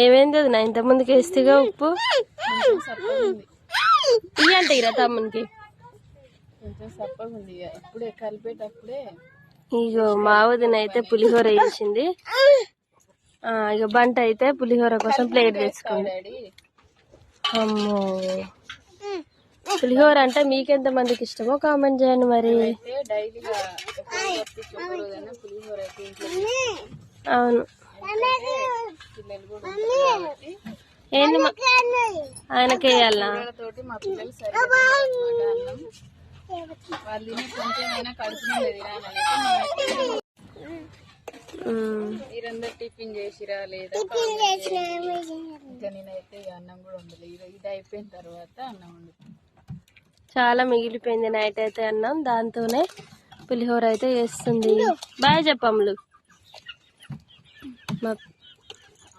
ఏమైంది అది నా ఇంత ముందుకి వేస్తేగా ఉప్పు ఇయ్యంటే ఇరా తమ్మునికి కొంచెం సప్పగా ఉంది. అప్పుడే కలిపేటప్పుడే ఇగో మా వదిన అయితే పులిహోర వేసింది. ఇక బంట అయితే పులిహోర కోసం ప్లేట్ తెచ్చుకుంది. అమ్మో పులిహోర అంటే మీకెంత మందికి ఇష్టమో కామెంట్ చేయండి మరి. అవును ఏంటి ఆయనకి వేయాలనా? మీరందరూ టిఫిన్ చేసిరా లేదా? నేనైతే అన్నం కూడా ఉండలేదు. ఇది అయిపోయిన తర్వాత అన్నం వండుతాను. చాలా మిగిలిపోయింది నైట్ అయితే అన్నం, దాంతోనే పులిహోర అయితే వేస్తుంది. బాయ్ చెప్పమ్లు.